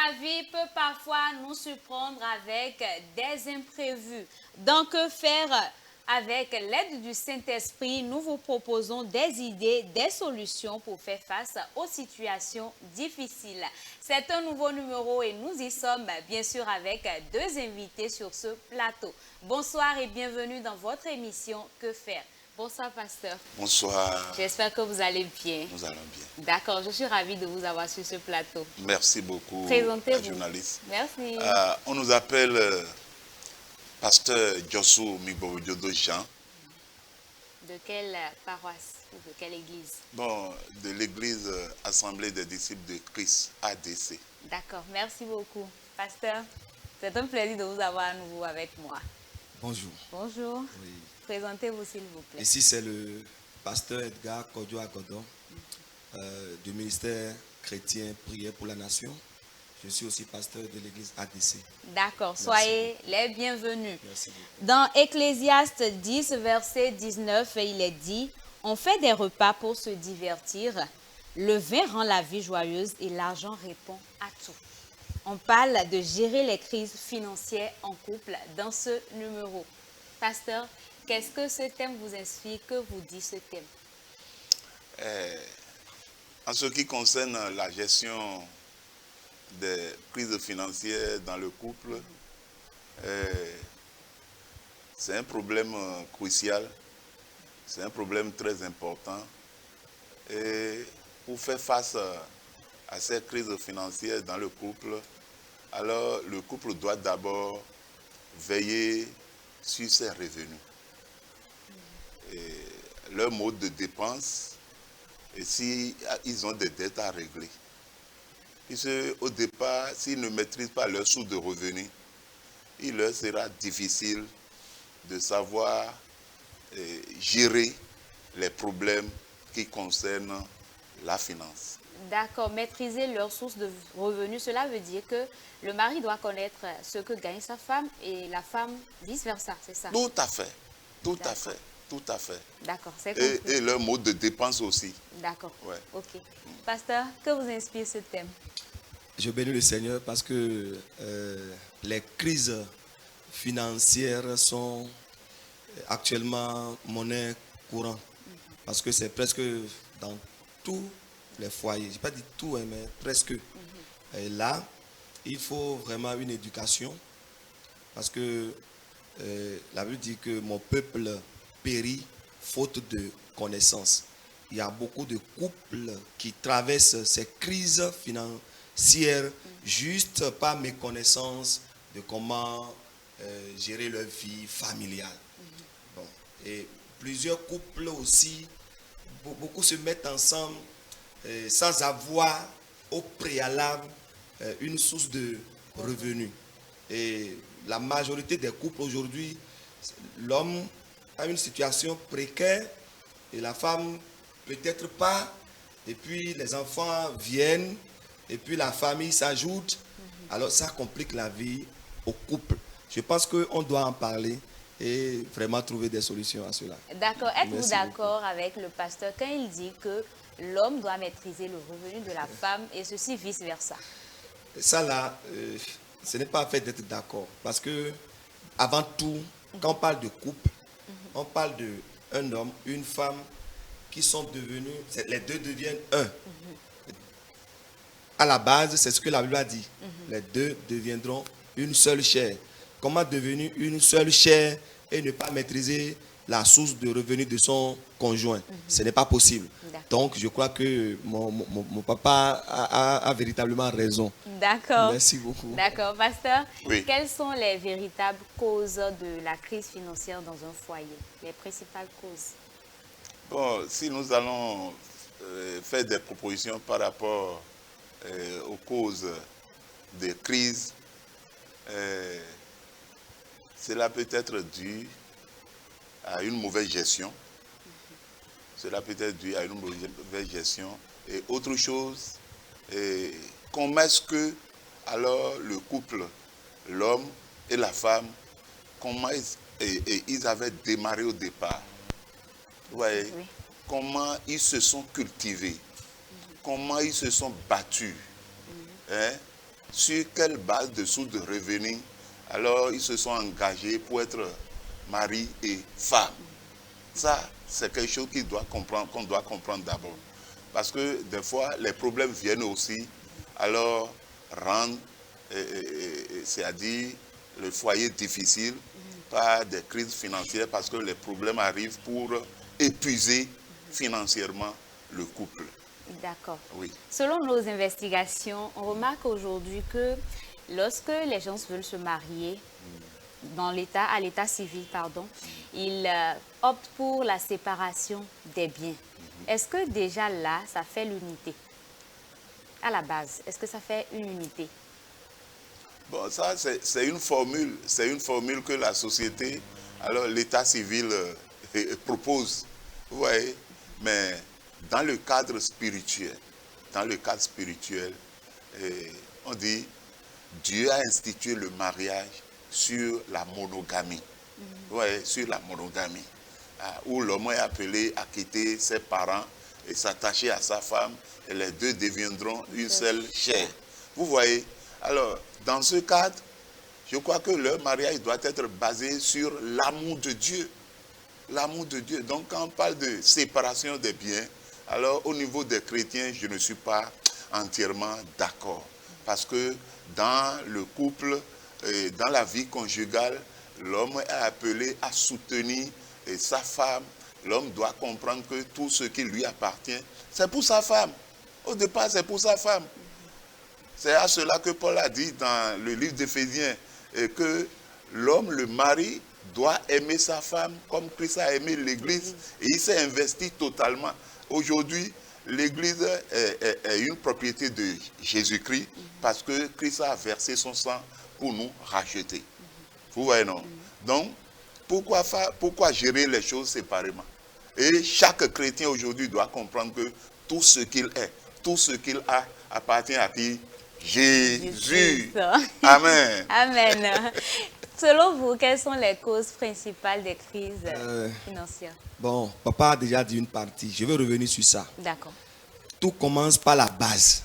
La vie peut parfois nous surprendre avec des imprévus. Donc, que faire? Avec l'aide du Saint-Esprit, nous vous proposons des idées, des solutions pour faire face aux situations difficiles. C'est un nouveau numéro et nous y sommes bien sûr avec deux invités sur ce plateau. Bonsoir et bienvenue dans votre émission Que faire? Bonsoir, pasteur. Bonsoir. J'espère que vous allez bien. Nous allons bien. D'accord, je suis ravie de vous avoir sur ce plateau. Merci beaucoup, Présentez-vous. journaliste. Merci. On nous appelle pasteur Jossou Migborodjodo Jean. De quelle paroisse ou de quelle église? Bon, de l'église Assemblée des disciples de Christ, ADC. D'accord, merci beaucoup. Pasteur, c'est un plaisir de vous avoir à nouveau avec moi. Bonjour. Bonjour. Oui. Présentez-vous s'il vous plaît. Ici, c'est le pasteur Edgar Kodjo Agodon du ministère chrétien Prière pour la Nation. Je suis aussi pasteur de l'église ADC. D'accord, soyez les bienvenus. Merci beaucoup. Dans Ecclésiaste 10, verset 19, il est dit « On fait des repas pour se divertir. Le vin rend la vie joyeuse et l'argent répond à tout. » On parle de gérer les crises financières en couple dans ce numéro. Pasteur, qu'est-ce que ce thème vous inspire? Que vous dit ce thème? En ce qui concerne la gestion des crises financières dans le couple, c'est un problème crucial, c'est un problème très important. Et pour faire face à ces crises financières dans le couple, alors le couple doit d'abord veiller sur ses revenus, et leur mode de dépense, et si ils ont des dettes à régler. Puisque au départ, s'ils ne maîtrisent pas leur source de revenus, il leur sera difficile de savoir gérer les problèmes qui concernent la finance. D'accord, maîtriser leur source de revenus, cela veut dire que le mari doit connaître ce que gagne sa femme et la femme vice-versa, c'est ça? Tout à fait, tout à fait, tout à fait. D'accord, c'est compris. Et leur mode de dépense aussi. D'accord, Ouais. ok. Pasteur, que vous inspire ce thème? Je bénis le Seigneur parce que les crises financières sont actuellement monnaie courante. Parce que c'est presque dans tous les foyers. Je n'ai pas dit tout, mais presque. Et là, il faut vraiment une éducation. Parce que la Bible dit que mon peuple périt faute de connaissance. Il y a beaucoup de couples qui traversent ces crises financières juste par méconnaissance de comment gérer leur vie familiale. Bon. Et plusieurs couples aussi, beaucoup se mettent ensemble sans avoir au préalable une source de revenus. Et la majorité des couples aujourd'hui, l'homme a une situation précaire et la femme peut-être pas. Et puis les enfants viennent et puis la famille s'ajoute. Alors ça complique la vie au couple. Je pense qu'on doit en parler et vraiment trouver des solutions à cela. D'accord, êtes-vous Merci d'accord avec le pasteur quand il dit que l'homme doit maîtriser le revenu de la femme et ceci vice-versa? Ça là, ce n'est pas fait d'être d'accord. Parce que, avant tout, quand on parle de couple, on parle d'un homme, une femme qui sont devenus, les deux deviennent un. À la base, c'est ce que la Bible a dit. Les deux deviendront une seule chair. Comment devenir une seule chair et ne pas maîtriser la source de revenus de son conjoint? Ce n'est pas possible. Donc, je crois que mon papa a véritablement raison. D'accord. Merci beaucoup. D'accord, pasteur. Oui. Quelles sont les véritables causes de la crise financière dans un foyer? Les principales causes? Bon, si nous allons faire des propositions par rapport aux causes des crises, cela peut être dû à une mauvaise gestion. Cela peut être dû à une mauvaise gestion. Et autre chose, comment est-ce que alors le couple, l'homme et la femme, comment ils avaient démarré au départ? Vous voyez, Oui. comment ils se sont cultivés, comment ils se sont battus, hein, sur quelle base dessous de revenus, alors ils se sont engagés pour être mari et femme. Ça, c'est quelque chose qu'on doit comprendre d'abord. Parce que des fois, les problèmes viennent aussi, alors rendre, c'est-à-dire le foyer difficile par des crises financières, parce que les problèmes arrivent pour épuiser financièrement le couple. D'accord. Oui. Selon nos investigations, on remarque aujourd'hui que lorsque les gens veulent se marier, à l'état civil, ils optent pour la séparation des biens. Est-ce que déjà là, ça fait l'unité? À la base, est-ce que ça fait une unité? Bon, ça, c'est une formule que la société, alors l'état civil propose. Vous voyez? Mais dans le cadre spirituel, on dit, Dieu a institué le mariage sur la monogamie. Vous voyez, sur la monogamie. Où l'homme est appelé à quitter ses parents et s'attacher à sa femme, et les deux deviendront une seule chair. Vous voyez? Alors, dans ce cadre, je crois que leur mariage doit être basé sur l'amour de Dieu. L'amour de Dieu. Donc, quand on parle de séparation des biens, alors au niveau des chrétiens, je ne suis pas entièrement d'accord. Parce que dans le couple, dans la vie conjugale, l'homme est appelé à soutenir sa femme. L'homme doit comprendre que tout ce qui lui appartient, c'est pour sa femme. Au départ, c'est pour sa femme. C'est à cela que Paul a dit dans le livre d'Éphésiens que l'homme, le mari, doit aimer sa femme comme Christ a aimé l'Église et il s'est investi totalement. Aujourd'hui, l'Église est une propriété de Jésus-Christ parce que Christ a versé son sang pour nous racheter. Vous voyez, non? Donc, pourquoi gérer les choses séparément? Et chaque chrétien aujourd'hui doit comprendre que tout ce qu'il est, tout ce qu'il a appartient à qui? Jésus. Amen. Amen. Selon vous, quelles sont les causes principales des crises financières? Bon, papa a déjà dit une partie. Je vais revenir sur ça. D'accord. Tout commence par la base,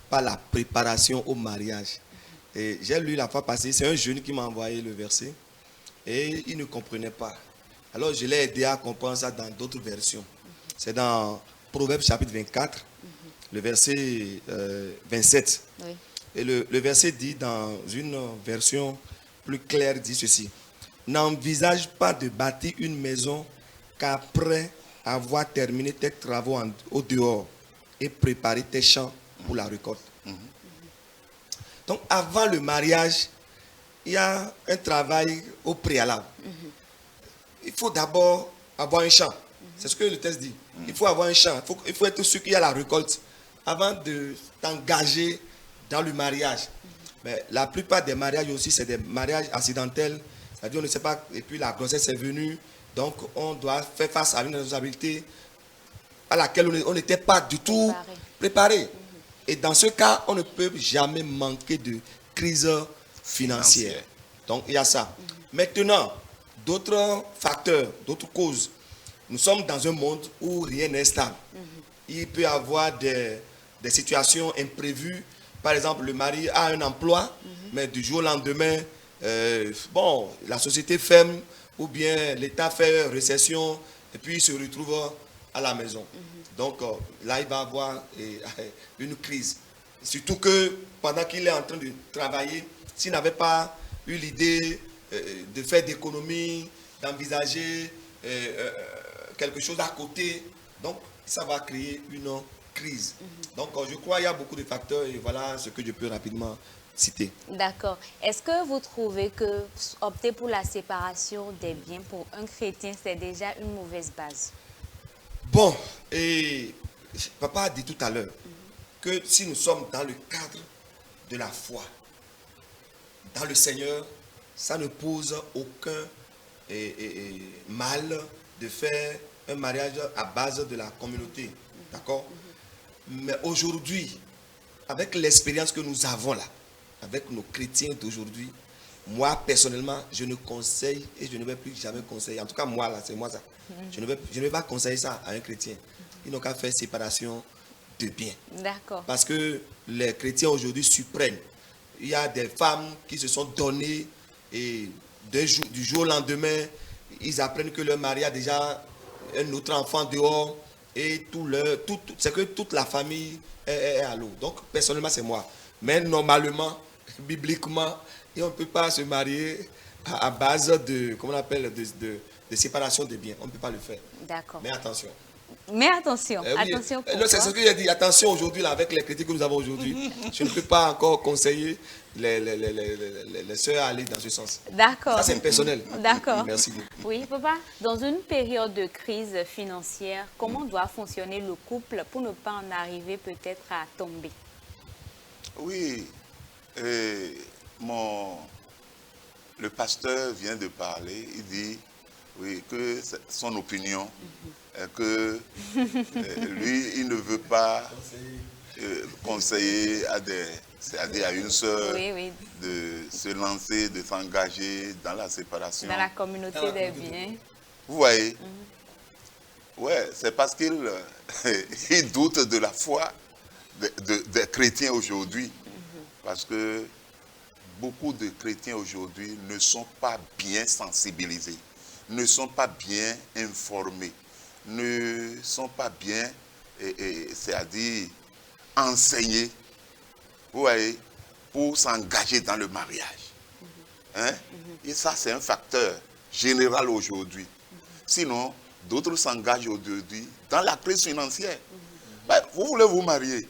par la préparation au mariage. Et j'ai lu la fois passée, c'est un jeune qui m'a envoyé le verset et il ne comprenait pas. Alors je l'ai aidé à comprendre ça dans d'autres versions. C'est dans Proverbes chapitre 24, le verset 27. Oui. Et le verset dit dans une version plus claire, dit ceci. N'envisage pas de bâtir une maison qu'après avoir terminé tes travaux au dehors et préparé tes champs pour la récolte. Donc avant le mariage, il y a un travail au préalable. Il faut d'abord avoir un champ. C'est ce que le texte dit. Il faut avoir un champ. Il faut être sûr qu'il y a la récolte avant de t'engager dans le mariage. Mais la plupart des mariages aussi, c'est des mariages accidentels. C'est-à-dire, on ne sait pas, et puis la grossesse est venue. Donc, on doit faire face à une responsabilité à laquelle on n'était pas du tout préparé. Et dans ce cas, on ne peut jamais manquer de crise financière. Donc, il y a ça. Maintenant, d'autres facteurs, d'autres causes. Nous sommes dans un monde où rien n'est stable. Il peut y avoir des situations imprévues. Par exemple, le mari a un emploi, mais du jour au lendemain, la société ferme ou bien l'État fait récession et puis il se retrouve à la maison. Donc là, il va avoir une crise. Surtout que pendant qu'il est en train de travailler, s'il n'avait pas eu l'idée de faire d'économie, d'envisager quelque chose à côté, donc ça va créer une crise. Donc je crois qu'il y a beaucoup de facteurs et voilà ce que je peux rapidement citer. D'accord. Est-ce que vous trouvez que opter pour la séparation des biens pour un chrétien, c'est déjà une mauvaise base? Bon, et papa a dit tout à l'heure que si nous sommes dans le cadre de la foi, dans le Seigneur, ça ne pose aucun mal de faire un mariage à base de la communauté. D'accord? Mais aujourd'hui, avec l'expérience que nous avons là, avec nos chrétiens d'aujourd'hui, moi personnellement, je ne conseille et je ne vais plus jamais conseiller. En tout cas, moi là, c'est moi ça. Je ne vais pas conseiller ça à un chrétien. Ils n'ont qu'à faire séparation de biens. D'accord. Parce que les chrétiens aujourd'hui surprennent. il y a des femmes qui se sont données et du jour au lendemain, ils apprennent que leur mari a déjà un autre enfant dehors et c'est que toute la famille est à l'eau. Donc, personnellement, c'est moi. Mais normalement, bibliquement, on ne peut pas se marier à base de, comment on appelle, de séparation de biens. On ne peut pas le faire. D'accord. Mais attention. Mais attention, Oui, attention. Pourquoi? c'est ce que j'ai dit. Attention aujourd'hui, là, avec les critiques que nous avons aujourd'hui, je ne peux pas encore conseiller les sœurs à aller dans ce sens. D'accord. Ça, c'est personnel. D'accord. Merci beaucoup. Oui, papa, dans une période de crise financière, comment doit fonctionner le couple pour ne pas en arriver peut-être à tomber? Oui, le pasteur vient de parler, il dit oui, que c'est son opinion, que lui, il ne veut pas conseiller c'est-à-dire à une sœur de se lancer, de s'engager dans la séparation. Dans la communauté des biens. Vous voyez? Ouais, c'est parce qu'il il doute de la foi des chrétiens aujourd'hui. Parce que beaucoup de chrétiens aujourd'hui ne sont pas bien sensibilisés, ne sont pas bien informés, ne sont pas bien, c'est-à-dire enseignés, vous voyez, pour s'engager dans le mariage. Hein? Et ça, c'est un facteur général aujourd'hui. Sinon, d'autres s'engagent aujourd'hui dans la crise financière. Ben, vous voulez vous marier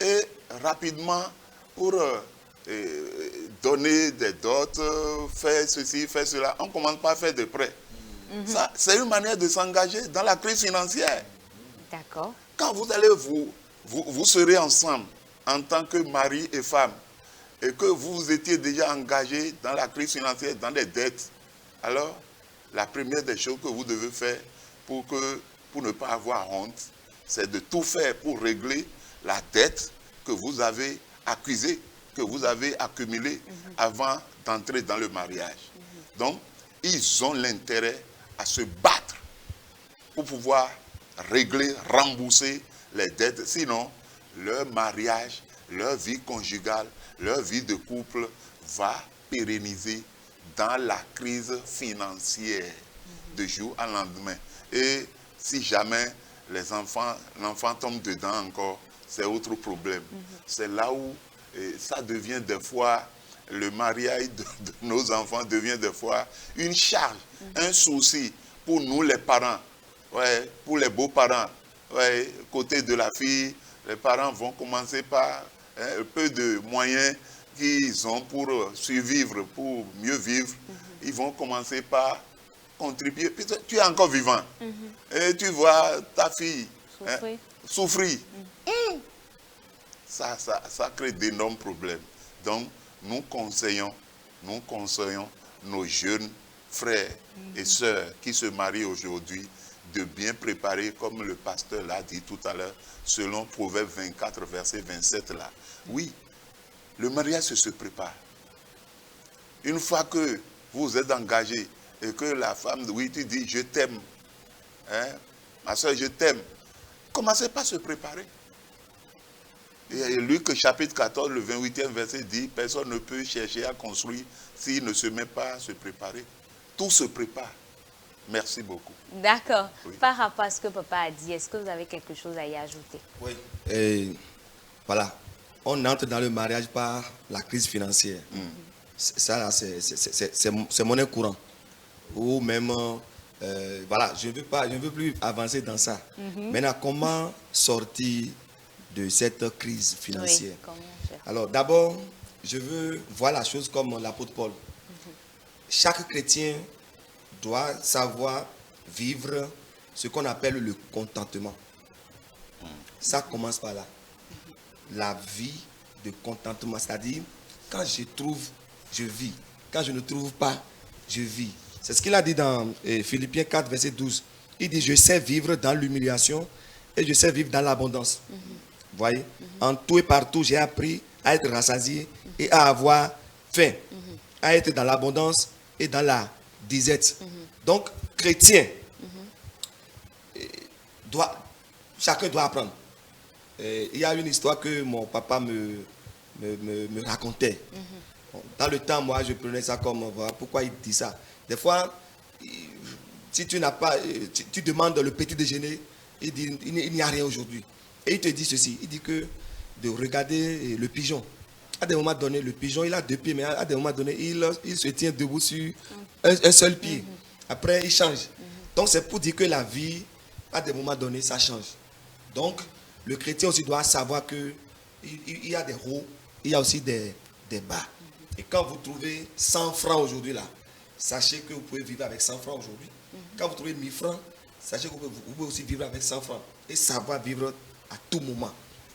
et rapidement, pour donner des dots, faire ceci, faire cela, on ne commence pas à faire des prêts. Ça, c'est une manière de s'engager dans la crise financière. D'accord. Quand vous allez vous serez ensemble en tant que mari et femme et que vous étiez déjà engagés dans la crise financière, dans les dettes, alors la première des choses que vous devez faire pour ne pas avoir honte, c'est de tout faire pour régler la dette que vous avez accusée, que vous avez accumulée avant d'entrer dans le mariage. Donc, ils ont l'intérêt à se battre pour pouvoir régler, rembourser les dettes. Sinon, leur mariage, leur vie conjugale, leur vie de couple va pérenniser dans la crise financière de jour au lendemain. Et si jamais l'enfant tombe dedans encore, c'est autre problème. C'est là où ça devient des fois, le mariage de nos enfants devient des fois une charge, un souci pour nous les parents, ouais, pour les beaux-parents. Ouais, côté de la fille, les parents vont commencer par un peu de moyens qu'ils ont pour survivre, pour mieux vivre. Ils vont commencer par contribuer. Puis tu es encore vivant. Et tu vois ta fille souffrir. Ça crée d'énormes problèmes. Donc, nous conseillons nos jeunes frères et sœurs qui se marient aujourd'hui de bien préparer, comme le pasteur l'a dit tout à l'heure, selon Proverbe 24, verset 27 là. Oui, le mariage se prépare. Une fois que vous êtes engagé et que la femme, oui, tu dis, je t'aime, hein, ma soeur, je t'aime, commencez par se préparer. Et Luc chapitre 14, le 28e verset dit, personne ne peut chercher à construire s'il ne se met pas à se préparer. Tout se prépare. Merci beaucoup. D'accord. Oui. Par rapport à ce que papa a dit, est-ce que vous avez quelque chose à y ajouter? Oui. Et voilà. On entre dans le mariage par la crise financière. Ça, c'est monnaie courante. Ou même, voilà, je ne veux plus avancer dans ça. Maintenant, comment sortir de cette crise financière? Oui, comment faire? Alors, d'abord, je veux voir la chose comme l'apôtre Paul. Chaque chrétien doit savoir vivre ce qu'on appelle le contentement. Ça commence par là. La vie de contentement, c'est-à-dire, quand je trouve, je vis. Quand je ne trouve pas, je vis. C'est ce qu'il a dit dans Philippiens 4, verset 12. Il dit, je sais vivre dans l'humiliation et je sais vivre dans l'abondance. Vous voyez? En tout et partout, j'ai appris à être rassasié et à avoir faim. À être dans l'abondance et dans la disette. Donc, chrétien, chacun doit apprendre. Il y a une histoire que mon papa me racontait. Dans le temps, moi, je prenais ça comme, voilà, pourquoi il dit ça. Des fois, si tu n'as pas, tu demandes le petit déjeuner, il dit, il n'y a rien aujourd'hui. Et il te dit ceci, il dit que de regarder le pigeon. À des moments donnés, le pigeon, il a 2 pieds, mais à des moments donnés, il se tient debout sur un seul pied. Après, il change. Donc, c'est pour dire que la vie, à des moments donnés, ça change. Donc, le chrétien aussi doit savoir qu'il y a des hauts, il y a aussi des bas. Et quand vous trouvez 100 francs aujourd'hui là, sachez que vous pouvez vivre avec 100 francs aujourd'hui. Quand vous trouvez 1000 francs, sachez que vous pouvez aussi vivre avec 100 francs. Et savoir vivre à tout moment.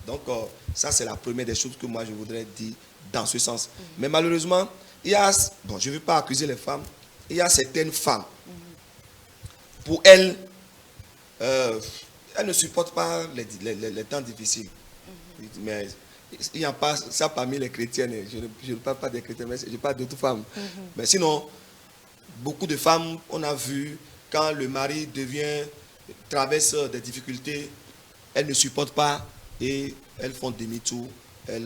Donc, ça c'est la première des choses que moi je voudrais dire dans ce sens. Mais malheureusement, il y a, bon, je ne veux pas accuser les femmes, il y a certaines femmes, pour elles, elles ne supportent pas les temps difficiles. Mais il n'y a pas ça parmi les chrétiennes. Je ne parle pas des chrétiens, mais je parle d'autres femmes. Mais sinon, beaucoup de femmes, on a vu, quand le mari traverse des difficultés, elles ne supportent pas et elles font demi-tour, elles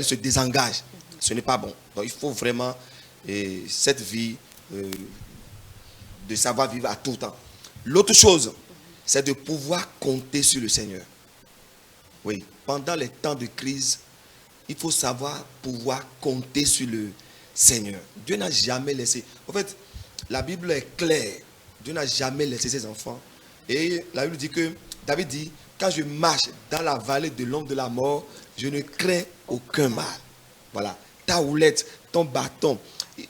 se désengagent. Ce n'est pas bon. Donc il faut vraiment cette vie de savoir vivre à tout temps. L'autre chose, c'est de pouvoir compter sur le Seigneur. Oui, pendant les temps de crise, il faut savoir pouvoir compter sur le Seigneur. Dieu n'a jamais laissé. En fait, la Bible est claire. Dieu n'a jamais laissé ses enfants. Et la Bible dit que, David dit, quand je marche dans la vallée de l'ombre de la mort, je ne crains aucun mal. Voilà. Ta houlette, ton bâton.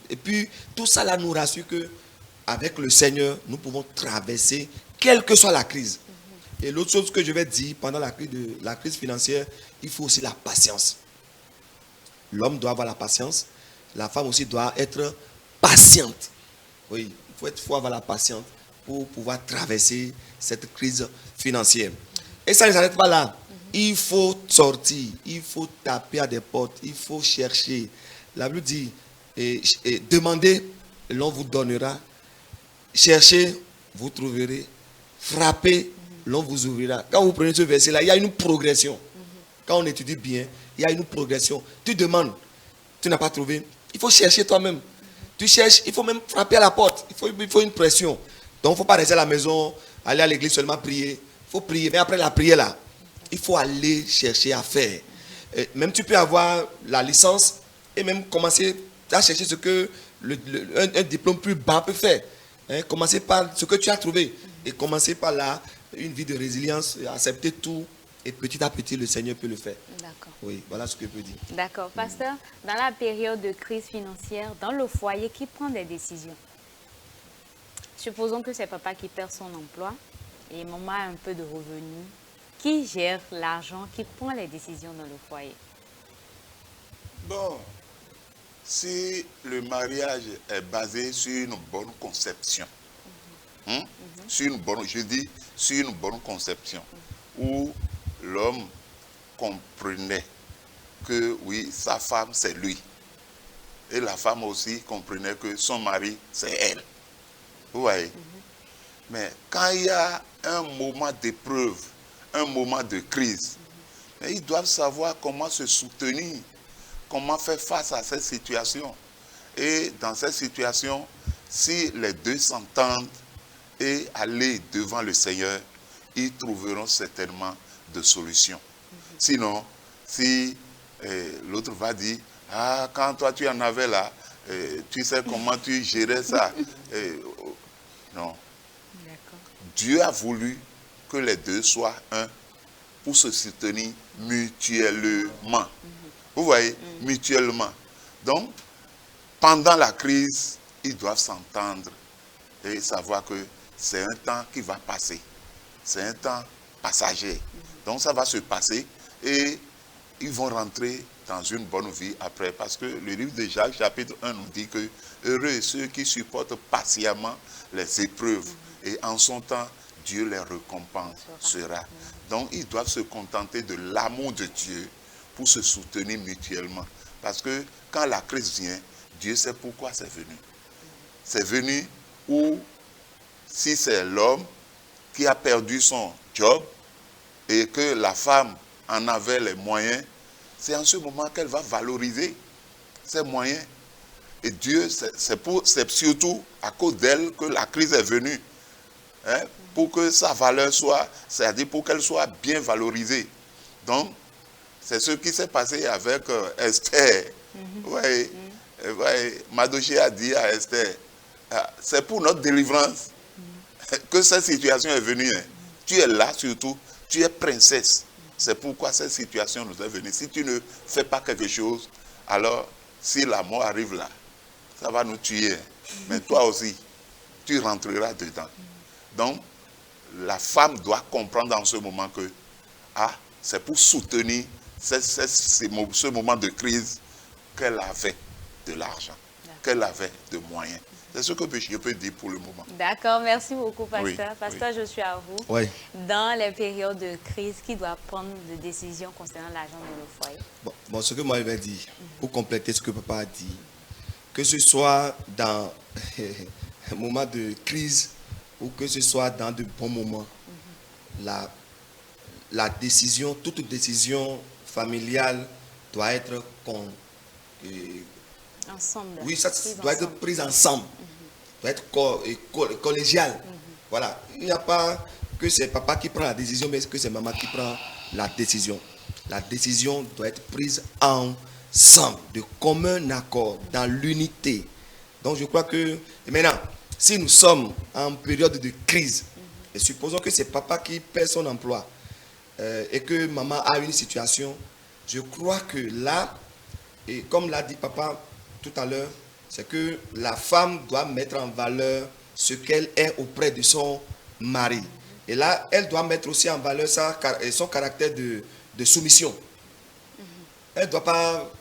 Et puis, tout ça là nous rassure que, avec le Seigneur, nous pouvons traverser, quelle que soit la crise. Et l'autre chose que je vais dire, pendant la crise financière, il faut aussi la patience. L'homme doit avoir la patience. La femme aussi doit être patiente. Oui, il faut avoir la patience pour pouvoir traverser cette crise financière. Et ça ne s'arrête pas là. Il faut sortir, il faut taper à des portes, il faut chercher. La Bible dit, demandez, l'on vous donnera. Cherchez, vous trouverez. Frappez, l'on vous ouvrira. Quand vous prenez ce verset-là, il y a une progression. Quand on étudie bien, il y a une progression. Tu demandes, tu n'as pas trouvé. Il faut chercher toi-même. Tu cherches, il faut même frapper à la porte. Il faut une pression. Donc, il ne faut pas rester à la maison, aller à l'église seulement prier. Il faut prier. Mais après la prière, là, il faut aller chercher à faire. Même tu peux avoir la licence et même commencer à chercher ce que un diplôme plus bas peut faire. Commencer par ce que tu as trouvé. Et commencer par là, une vie de résilience, accepter tout. Et petit à petit, le Seigneur peut le faire. D'accord. Oui, voilà ce que je peux dire. D'accord. Pasteur, dans la période de crise financière, dans le foyer, qui prend des décisions? Supposons que c'est papa qui perd son emploi et maman a un peu de revenus. Qui gère l'argent, qui prend les décisions dans le foyer? Bon, si le mariage est basé sur une bonne conception, sur une bonne conception, où l'homme comprenait que oui, sa femme c'est lui. Et la femme aussi comprenait que son mari c'est elle. Vous voyez? Mais quand il y a un moment d'épreuve, un moment de crise, ils doivent savoir comment se soutenir, comment faire face à cette situation. Et dans cette situation, si les deux s'entendent et aller devant le Seigneur, ils trouveront certainement de solutions. Sinon, si l'autre va dire, ah, quand toi tu en avais là, tu sais comment tu gérais ça. Non. Dieu a voulu que les deux soient un pour se soutenir mutuellement. Vous voyez, mutuellement. Donc, pendant la crise, ils doivent s'entendre et savoir que c'est un temps qui va passer. C'est un temps passager. Donc, ça va se passer et ils vont rentrer dans une bonne vie après. Parce que le livre de Jacques, chapitre 1, nous dit que heureux ceux qui supportent patiemment les épreuves. Et en son temps, Dieu les récompensera. Donc, ils doivent se contenter de l'amour de Dieu pour se soutenir mutuellement. Parce que quand la crise vient, Dieu sait pourquoi c'est venu. C'est venu où, si c'est l'homme qui a perdu son job et que la femme en avait les moyens, c'est en ce moment qu'elle va valoriser ses moyens. Et Dieu, c'est surtout à cause d'elle que la crise est venue. Hein, pour que sa valeur soit, c'est-à-dire pour qu'elle soit bien valorisée. Donc, c'est ce qui s'est passé avec Esther. Ouais, Mardochée a dit à Esther, c'est pour notre délivrance que cette situation est venue. Hein. Tu es là surtout, tu es princesse. C'est pourquoi cette situation nous est venue. Si tu ne fais pas quelque chose, alors si la mort arrive là, ça va nous tuer. Hein. Mais toi aussi, tu rentreras dedans. Donc, la femme doit comprendre en ce moment que c'est pour soutenir ce moment de crise qu'elle avait de l'argent, qu'elle avait de moyens. C'est ce que je peux dire pour le moment. D'accord, merci beaucoup, pasteur. Oui, Pasteur, je suis à vous. Oui. Dans les périodes de crise, qui doit prendre des décisions concernant l'argent de nos foyers? Bon, ce que moi je vais dire, pour compléter ce que papa a dit, que ce soit dans un moment de crise ou que ce soit dans de bons moments, la décision, toute décision familiale doit être Ensemble. oui, ça doit être prise ensemble, doit être collégial. Voilà, il n'y a pas que c'est papa qui prend la décision, mais que c'est maman qui prend la décision. La décision doit être prise ensemble, de commun accord, dans l'unité. Donc je crois que, et maintenant, si nous sommes en période de crise, et supposons que c'est papa qui perd son emploi, et que maman a une situation, je crois que là, et comme l'a dit papa tout à l'heure, c'est que la femme doit mettre en valeur ce qu'elle est auprès de son mari. Et là, elle doit mettre aussi en valeur son caractère de soumission. Elle ne doit pas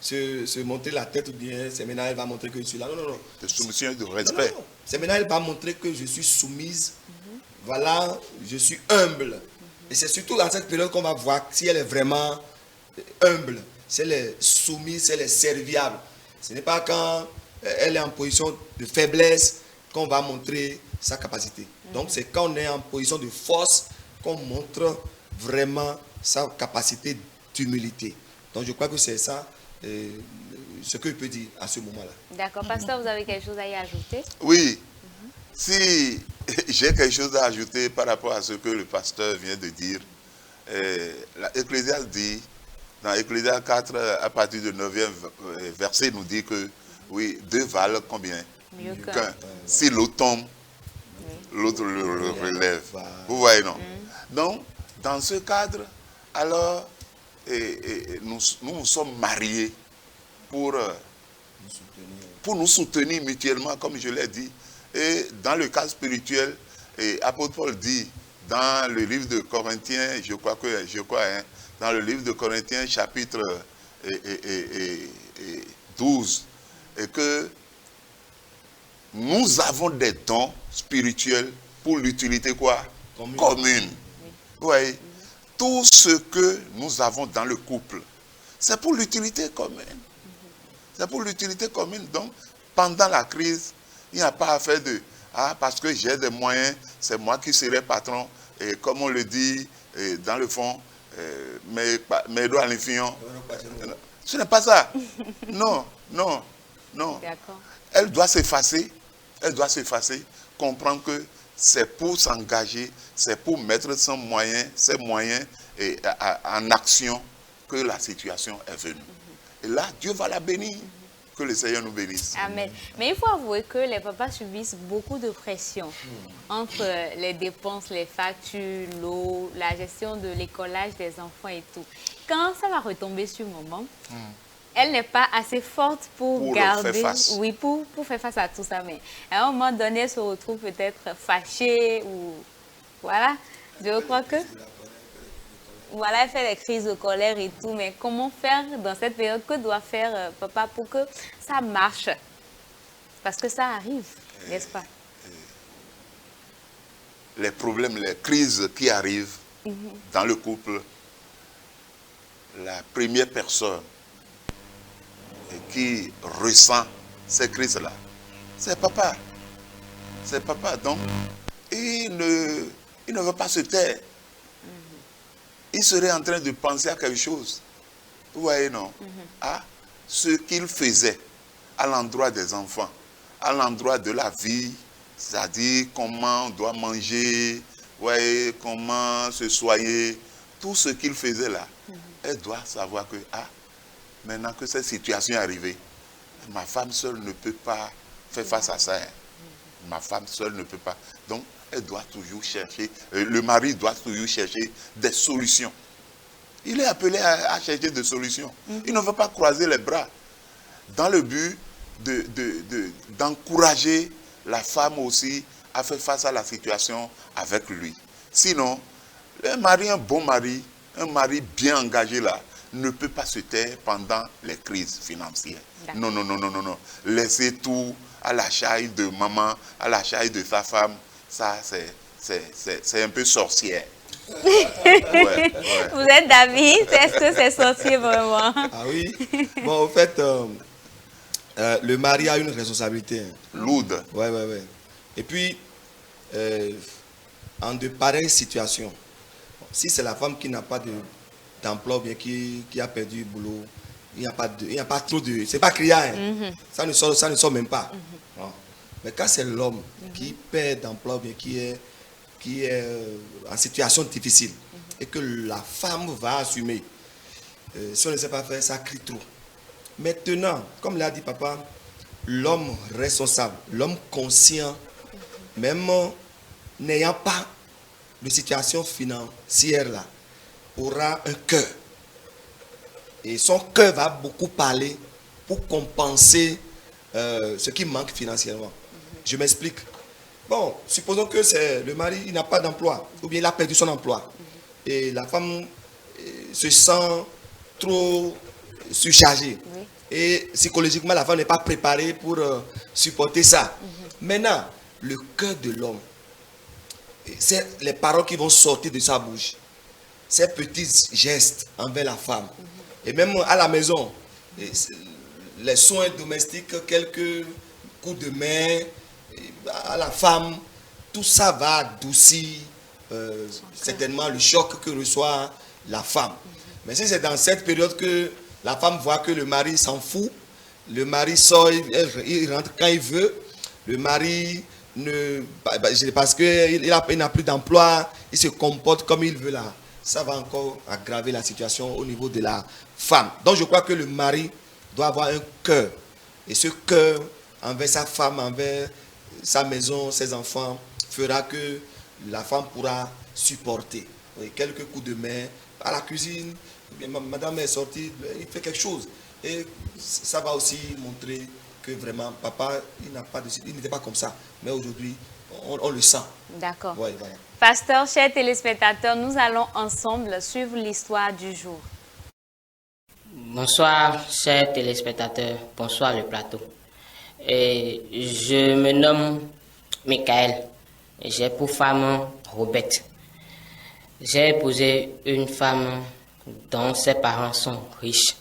se montrer la tête ou bien c'est maintenant elle va montrer que je suis là. Non, non, non. De soumission et de respect. Non, non. C'est maintenant elle va montrer que je suis soumise. Voilà, je suis humble. Et c'est surtout dans cette période qu'on va voir si elle est vraiment humble, si elle est soumise, si elle est serviable. Ce n'est pas quand elle est en position de faiblesse qu'on va montrer sa capacité. Donc c'est quand on est en position de force qu'on montre vraiment sa capacité d'humilité. Donc je crois que c'est ça ce que je peux dire à ce moment-là. D'accord. Pasteur, vous avez quelque chose à y ajouter? Oui. Si j'ai quelque chose à ajouter par rapport à ce que le pasteur vient de dire, l'Ecclésiaste dit, dans Ecclésiaste 4, à partir du 9e verset, nous dit que, oui, deux valent combien? Mieux qu'un. Si l'autre tombe, l'autre le relève. Vous voyez, non? Donc, dans ce cadre, alors, nous sommes mariés pour nous soutenir mutuellement, comme je l'ai dit. Et dans le cas spirituel, l'apôtre Paul dit, dans le livre de Corinthiens, je crois, dans le livre de Corinthiens, chapitre 12, et que nous avons des dons spirituels pour l'utilité quoi? Commune. Oui. Tout ce que nous avons dans le couple, c'est pour l'utilité commune. C'est pour l'utilité commune. Donc, pendant la crise, il n'y a pas à faire de parce que j'ai des moyens, c'est moi qui serai patron. Et comme on le dit dans le fond, mes doigts à l'infini. Ce n'est pas ça. Non, non, non. Elle doit s'effacer. Elle doit s'effacer, comprendre que c'est pour s'engager, c'est pour mettre ses moyens en action que la situation est venue. Et là, Dieu va la bénir. Que le Seigneur nous bénisse. Amen. Mais il faut avouer que les papas subissent beaucoup de pression entre les dépenses, les factures, l'eau, la gestion de l'écolage des enfants et tout. Quand ça va retomber sur maman, elle n'est pas assez forte pour garder, faire face. Oui, pour faire face à tout ça. Mais à un moment donné, elle se retrouve peut-être fâchée ou voilà. Je crois que voilà, elle fait des crises de colère et tout, mais comment faire dans cette période? Que doit faire papa pour que ça marche? Parce que ça arrive, n'est-ce pas? Les problèmes, les crises qui arrivent dans le couple, la première personne qui ressent ces crises-là, c'est papa. C'est papa. Donc, il ne veut pas se taire. il serait en train de penser à quelque chose. Vous voyez, non? À ce qu'il faisait à l'endroit des enfants, à l'endroit de la vie, c'est-à-dire comment on doit manger, vous voyez, comment se soigner, tout ce qu'il faisait là, elle doit savoir que, maintenant que cette situation est arrivée, ma femme seule ne peut pas faire face à ça. Ma femme seule ne peut pas. Donc, elle doit toujours chercher, le mari doit toujours chercher des solutions. Il est appelé à chercher des solutions. Il ne veut pas croiser les bras dans le but d'encourager la femme aussi à faire face à la situation avec lui. Sinon, un bon mari, un mari bien engagé là, ne peut pas se taire pendant les crises financières. Non, non, non, non, non, non. Laisser tout à la charge de maman, à la charge de sa femme, ça c'est un peu sorcière. Ouais. Vous êtes David, est-ce que c'est sorcier vraiment? Ah oui. Bon, en fait, le mari a une responsabilité. Lourde. Ouais. Et puis, en de pareilles situations, si c'est la femme qui n'a pas d'emploi, bien qui a perdu le boulot, il n'y a pas trop de... C'est pas criant, hein. Ça ne sort même pas. Non. Mais quand c'est l'homme qui perd d'emploi, bien qui est en situation difficile, et que la femme va assumer, si on ne sait pas faire, ça crie trop. Maintenant, comme l'a dit papa, l'homme responsable, l'homme conscient, même n'ayant pas de situation financière là, aura un cœur. Et son cœur va beaucoup parler pour compenser ce qui manque financièrement. Je m'explique. Bon, supposons que c'est le mari, il n'a pas d'emploi, ou bien il a perdu son emploi. Et la femme se sent trop surchargée. Oui. Et psychologiquement, la femme n'est pas préparée pour supporter ça. Maintenant, le cœur de l'homme, c'est les paroles qui vont sortir de sa bouche. Ces petits gestes envers la femme. Et même à la maison, les soins domestiques, quelques coups de main à la femme, tout ça va adoucir certainement le choc que reçoit la femme. Mais si c'est dans cette période que la femme voit que le mari s'en fout, le mari sort, il rentre quand il veut, le mari parce qu'il n'a plus d'emploi, il se comporte comme il veut là, ça va encore aggraver la situation au niveau de la femme. Donc je crois que le mari doit avoir un cœur. Et ce cœur envers sa femme, envers sa maison, ses enfants, fera que la femme pourra supporter. Et quelques coups de main à la cuisine, madame est sortie, il fait quelque chose. Et ça va aussi montrer que vraiment, papa, il n'était pas comme ça. Mais aujourd'hui, on le sent. D'accord. Ouais, voilà. Pasteur, chers téléspectateurs, nous allons ensemble suivre l'histoire du jour. Bonsoir, chers téléspectateurs. Bonsoir, le plateau. Et je me nomme Michael. J'ai pour femme Robette. J'ai épousé une femme dont ses parents sont riches.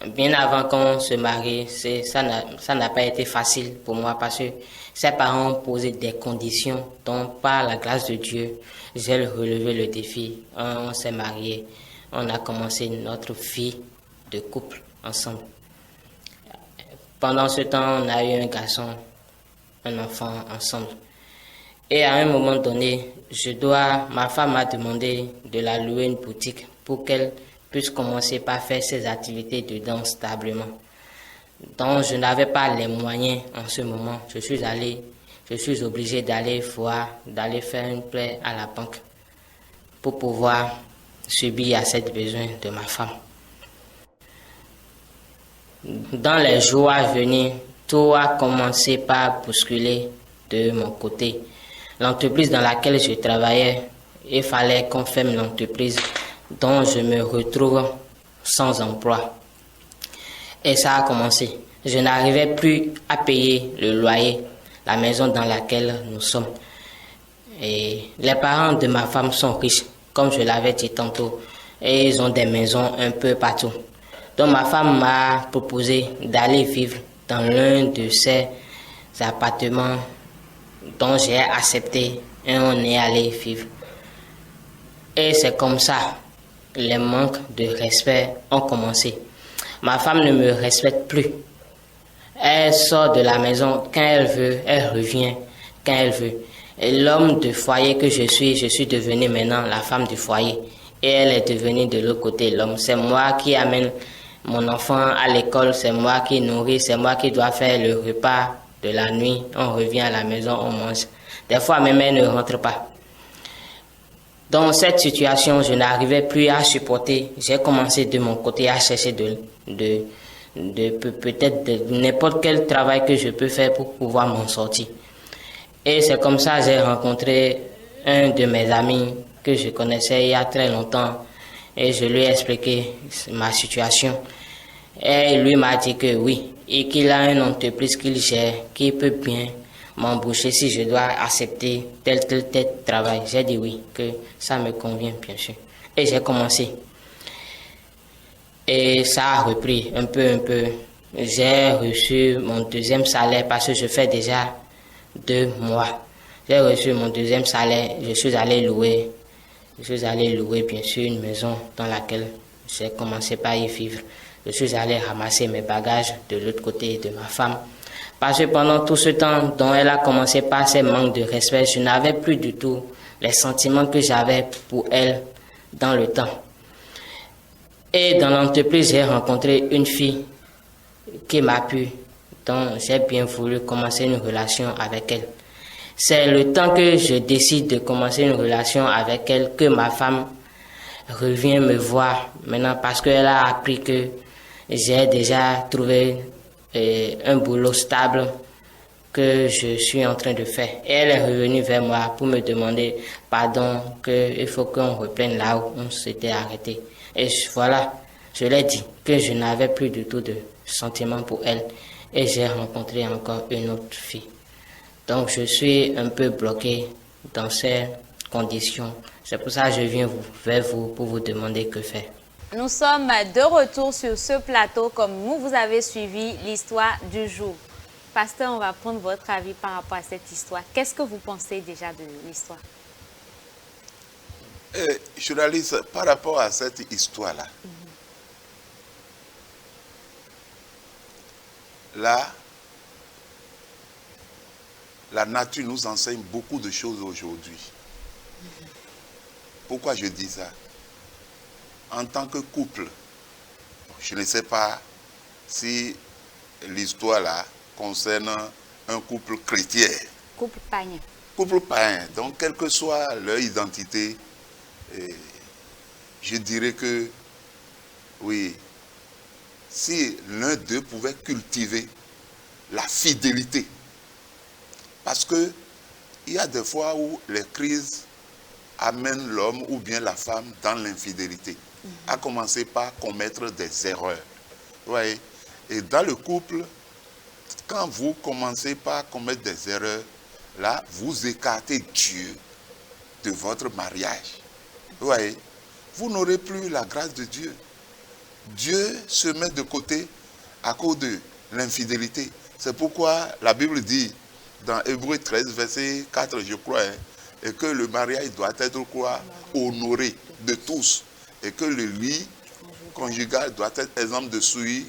Bien avant qu'on se marie, ça n'a pas été facile pour moi parce que ses parents ont posé des conditions dont par la grâce de Dieu, j'ai relevé le défi. On s'est mariés, on a commencé notre vie de couple ensemble. Pendant ce temps, on a eu un garçon, un enfant ensemble. Et à un moment donné, ma femme m'a demandé de la louer une boutique pour qu'elle puisse commencer par faire ses activités dedans stablement. Donc je n'avais pas les moyens en ce moment. Je suis obligé d'aller faire une prêt à la banque pour pouvoir subir à cette besoin de ma femme. Dans les jours à venir, tout a commencé par bousculer de mon côté. L'entreprise dans laquelle je travaillais, il fallait qu'on ferme l'entreprise, dont je me retrouve sans emploi. Et ça a commencé. Je n'arrivais plus à payer le loyer, la maison dans laquelle nous sommes. Et les parents de ma femme sont riches, comme je l'avais dit tantôt, et ils ont des maisons un peu partout. Donc ma femme m'a proposé d'aller vivre dans l'un de ces appartements dont j'ai accepté et on est allé vivre. Et c'est comme ça, les manques de respect ont commencé. Ma femme ne me respecte plus. Elle sort de la maison quand elle veut, elle revient quand elle veut. Et l'homme de foyer que je suis devenue maintenant la femme du foyer. Et elle est devenue de l'autre côté l'homme. C'est moi qui amène mon enfant à l'école, c'est moi qui nourris, c'est moi qui dois faire le repas de la nuit. On revient à la maison, on mange. Des fois, même elle ne rentre pas. Dans cette situation, je n'arrivais plus à supporter. J'ai commencé de mon côté à chercher peut-être n'importe quel travail que je peux faire pour pouvoir m'en sortir. Et c'est comme ça que j'ai rencontré un de mes amis que je connaissais il y a très longtemps. Et je lui ai expliqué ma situation. Et lui m'a dit que oui, et qu'il a une entreprise qu'il gère, qui peut bien m'embaucher si je dois accepter tel travail. J'ai dit oui, que ça me convient bien sûr. Et j'ai commencé. Et ça a repris un peu. J'ai reçu mon deuxième salaire parce que je fais déjà 2 mois. J'ai reçu mon deuxième salaire, je suis allé louer bien sûr une maison dans laquelle j'ai commencé par y vivre. Je suis allé ramasser mes bagages de l'autre côté de ma femme. Parce que pendant tout ce temps dont elle a commencé par ces manques de respect, je n'avais plus du tout les sentiments que j'avais pour elle dans le temps. Et dans l'entreprise, j'ai rencontré une fille qui m'a plu, dont j'ai bien voulu commencer une relation avec elle. C'est le temps que je décide de commencer une relation avec elle que ma femme revient me voir maintenant parce qu'elle a appris que j'ai déjà trouvé un boulot stable que je suis en train de faire. Et elle est revenue vers moi pour me demander pardon, qu'il faut qu'on reprenne là où on s'était arrêté. Et voilà, je l'ai dit que je n'avais plus du tout de sentiments pour elle. Et j'ai rencontré encore une autre fille. Donc je suis un peu bloqué dans ces conditions. C'est pour ça que je viens vers vous pour vous demander que faire. Nous sommes de retour sur ce plateau comme vous avez suivi l'histoire du jour. Pasteur, on va prendre votre avis par rapport à cette histoire. Qu'est-ce que vous pensez déjà de l'histoire? Journaliste, par rapport à cette histoire-là, là, la nature nous enseigne beaucoup de choses aujourd'hui. Pourquoi je dis ça? En tant que couple, je ne sais pas si l'histoire là concerne un couple chrétien. Couple païen. Couple païen. Donc, quelle que soit leur identité, je dirais que, oui, si l'un d'eux pouvait cultiver la fidélité, parce que il y a des fois où les crises amènent l'homme ou bien la femme dans l'infidélité, à commencer par commettre des erreurs. Vous voyez? Et dans le couple, quand vous commencez par commettre des erreurs, là, vous écartez Dieu de votre mariage. Vous voyez? Vous n'aurez plus la grâce de Dieu. Dieu se met de côté à cause de l'infidélité. C'est pourquoi la Bible dit, dans Hébreux 13, verset 4, je crois, et que le mariage doit être quoi? Honoré de tous. Et que le lit conjugal doit être exemple de souillure,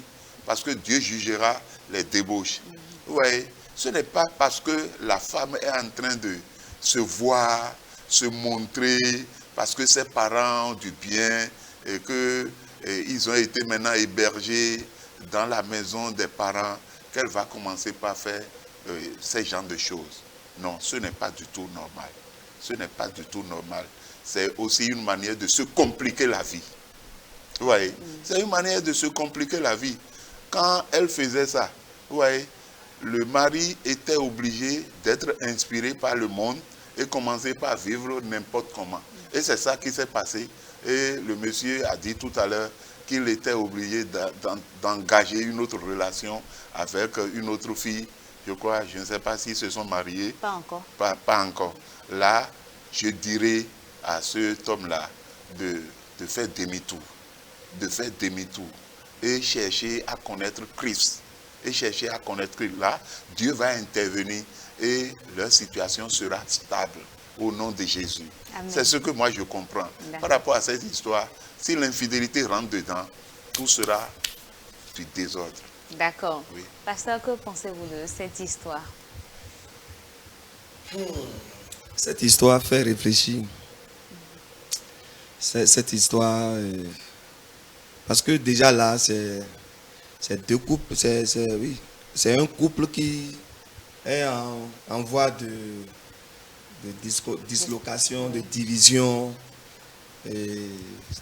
parce que Dieu jugera les débauches. Vous voyez, ce n'est pas parce que la femme est en train de se voir, se montrer, parce que ses parents ont du bien, et qu'ils ont été maintenant hébergés dans la maison des parents, qu'elle va commencer par faire ces genres de choses. Non, ce n'est pas du tout normal. Ce n'est pas du tout normal. C'est aussi une manière de se compliquer la vie. Vous voyez, c'est une manière de se compliquer la vie. Quand elle faisait ça, vous voyez, le mari était obligé d'être inspiré par le monde et commencer par vivre n'importe comment. Et c'est ça qui s'est passé. Et le monsieur a dit tout à l'heure qu'il était obligé d'engager une autre relation avec une autre fille. Je crois, je ne sais pas s'ils se sont mariés. Pas encore. Pas encore. Là, je dirais à cet homme-là de faire demi-tour. De faire demi-tour. Et chercher à connaître Christ. Et chercher à connaître Christ. Là, Dieu va intervenir et leur situation sera stable. au nom de Jésus. Amen. C'est ce que moi je comprends. Par rapport à cette histoire, si l'infidélité rentre dedans, tout sera du désordre. D'accord. Oui. Pasteur, que pensez-vous de cette histoire? Cette histoire fait réfléchir. Cette histoire, parce que déjà là, c'est deux couples, c'est un couple qui est en voie de dislocation, de division, et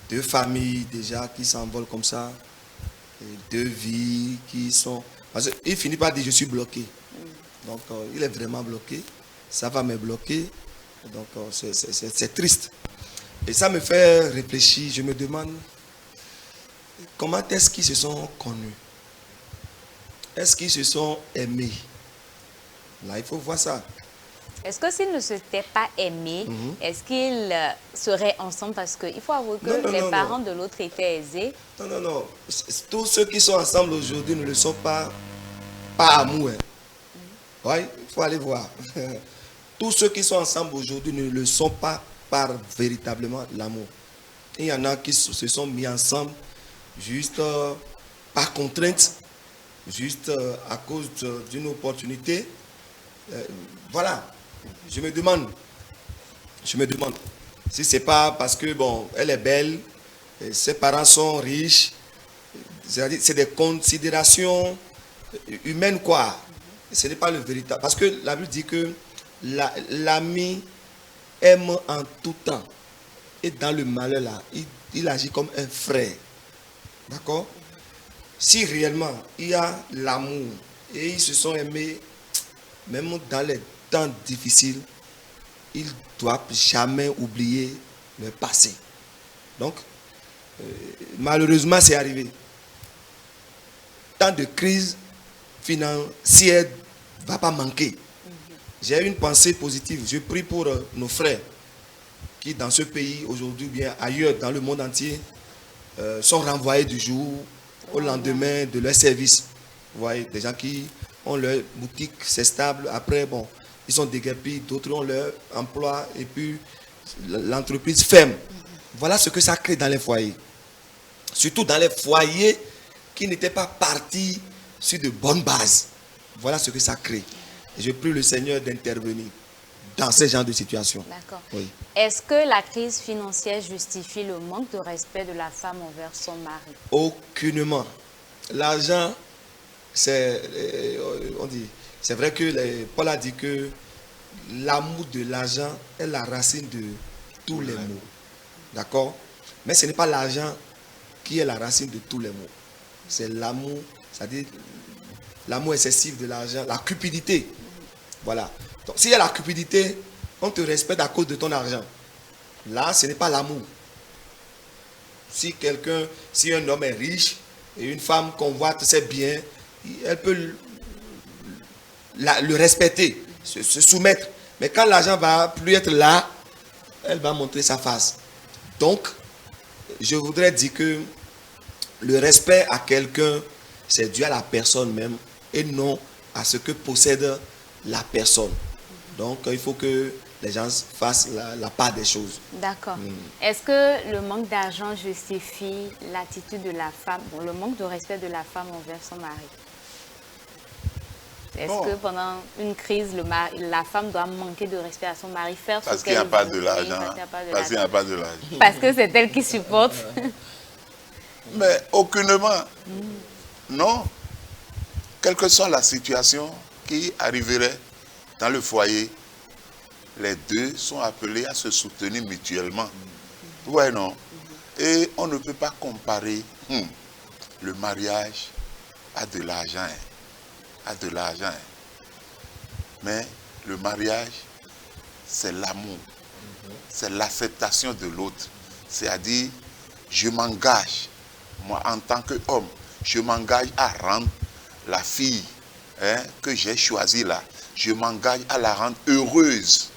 deux familles déjà qui s'envolent comme ça, et deux vies qui sont... Parce qu'il finit par dire je suis bloqué. Donc il est vraiment bloqué, sa femme est bloquée, donc c'est triste. Et ça me fait réfléchir, je me demande comment est-ce qu'ils se sont connus? Est-ce qu'ils se sont aimés? Là, il faut voir ça. Est-ce que s'ils ne s'étaient pas aimés, est-ce qu'ils seraient ensemble? Parce qu'il faut avouer que les parents de l'autre étaient aisés. Non. Tous ceux qui sont ensemble aujourd'hui ne le sont pas par amour. Oui, il faut aller voir. Tous ceux qui sont ensemble aujourd'hui ne le sont pas par véritablement l'amour. Il y en a qui se sont mis ensemble juste par contrainte, juste à cause d'une opportunité. Voilà. Je me demande si c'est pas parce que bon, elle est belle, ses parents sont riches, c'est des considérations humaines quoi. Ce n'est pas le véritable. Parce que la Bible dit que l'ami aime en tout temps. Et dans le malheur là, il agit comme un frère. D'accord? Si réellement il y a l'amour et ils se sont aimés, même dans les temps difficiles, ils ne doivent jamais oublier le passé. Donc, malheureusement, c'est arrivé. Tant de crises financières ne va pas manquer. J'ai une pensée positive. Je prie pour nos frères qui, dans ce pays, aujourd'hui, bien ailleurs, dans le monde entier, sont renvoyés du jour au lendemain de leur service. Vous voyez, des gens qui ont leur boutique, c'est stable. Après, bon, ils sont déguerpis, d'autres ont leur emploi et puis l'entreprise ferme. Voilà ce que ça crée dans les foyers. Surtout dans les foyers qui n'étaient pas partis sur de bonnes bases. Voilà ce que ça crée. Et je prie le Seigneur d'intervenir dans ce genre de situation. D'accord. Oui. Est-ce que la crise financière justifie le manque de respect de la femme envers son mari? Aucunement. L'argent, c'est vrai que Paul a dit que l'amour de l'argent est la racine de tous les maux. D'accord? Mais ce n'est pas l'argent qui est la racine de tous les maux. C'est l'amour, c'est-à-dire l'amour excessif de l'argent, la cupidité. Voilà. Donc, s'il y a la cupidité, on te respecte à cause de ton argent. Là, ce n'est pas l'amour. Si un homme est riche et une femme convoite ses biens, elle peut le respecter, se soumettre. Mais quand l'argent va plus être là, elle va montrer sa face. Donc, je voudrais dire que le respect à quelqu'un, c'est dû à la personne même et non à ce que possède la personne. Donc, il faut que les gens fassent la part des choses. D'accord. Est-ce que le manque d'argent justifie l'attitude de la femme, le manque de respect de la femme envers son mari? Est-ce que pendant une crise, la femme doit manquer de respect à son mari, faire parce ce qu'il n'y qu'elle a pas veut, de l'argent. Parce qu'il n'y a pas de l'argent. Parce que c'est elle qui supporte. Mais aucunement. Non. Quelle que soit la situation qui arriverait dans le foyer, les deux sont appelés à se soutenir mutuellement. Ouais, non. Et on ne peut pas comparer le mariage à de l'argent. À de l'argent. Mais le mariage, c'est l'amour. C'est l'acceptation de l'autre. C'est-à-dire, je m'engage, moi en tant qu'homme, je m'engage à rendre la fille que j'ai choisie là, je m'engage à la rendre heureuse.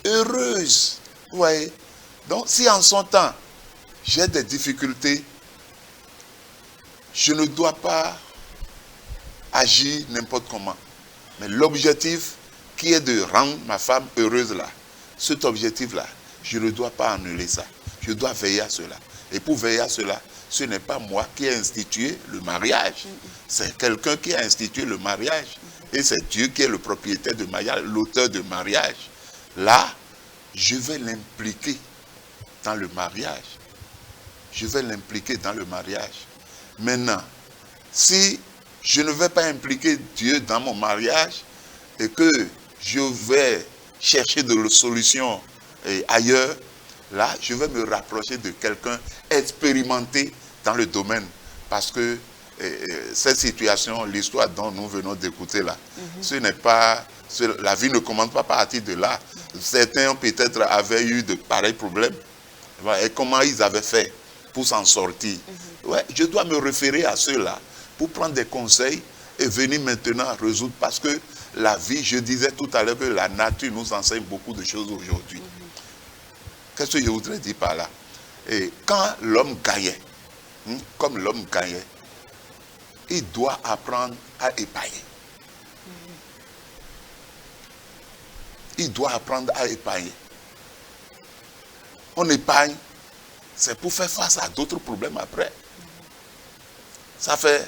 Heureuse. Vous voyez? Donc, si en son temps, j'ai des difficultés, je ne dois pas agir n'importe comment. Mais l'objectif qui est de rendre ma femme heureuse là, cet objectif-là, je ne dois pas annuler ça. Je dois veiller à cela. Et pour veiller à cela, ce n'est pas moi qui ai institué le mariage. C'est quelqu'un qui a institué le mariage. Et c'est Dieu qui est le propriétaire du mariage, l'auteur du mariage. Là, je vais l'impliquer dans le mariage. Je vais l'impliquer dans le mariage. Maintenant, si je ne vais pas impliquer Dieu dans mon mariage et que je vais chercher de solutions ailleurs, là, je vais me rapprocher de quelqu'un expérimenté dans le domaine. Parce que cette situation, l'histoire dont nous venons d'écouter là, ce n'est pas, la vie ne commence pas à partir de là. Certains peut-être avaient eu de pareils problèmes. Et comment ils avaient fait pour s'en sortir. Ouais, je dois me référer à ceux-là pour prendre des conseils et venir maintenant résoudre. Parce que la vie, je disais tout à l'heure que la nature nous enseigne beaucoup de choses aujourd'hui. Qu'est-ce que je voudrais dire par là? Et quand l'homme gagnait, comme l'homme gagnait, il doit apprendre à épargner. Il doit apprendre à épargner. On épargne, c'est pour faire face à d'autres problèmes après. Ça fait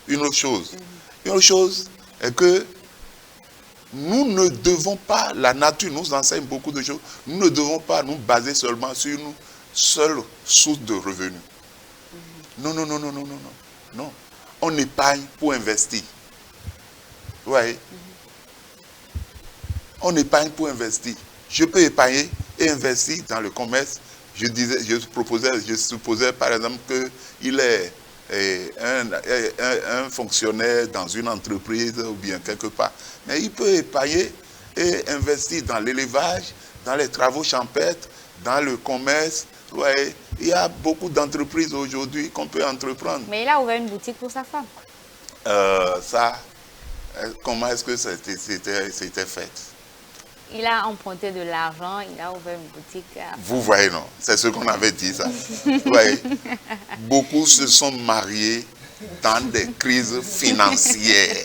une autre chose. Une autre chose est que nous ne devons pas, la nature nous enseigne beaucoup de choses, nous ne devons pas nous baser seulement sur une seule source de revenus. Non, non, non, non, non, non, non. Non. On épargne pour investir. Vous voyez? On épargne pour investir. Je peux épargner et investir dans le commerce. Je supposais par exemple qu'il est un fonctionnaire dans une entreprise ou bien quelque part. Mais il peut épargner et investir dans l'élevage, dans les travaux champêtres, dans le commerce. Ouais, il y a beaucoup d'entreprises aujourd'hui qu'on peut entreprendre. Mais il a ouvert une boutique pour sa femme. Comment est-ce que c'était fait? Il a emprunté de l'argent, il a ouvert une boutique. Vous voyez, non? C'est ce qu'on avait dit, ça. Vous voyez? Beaucoup se sont mariés dans des crises financières.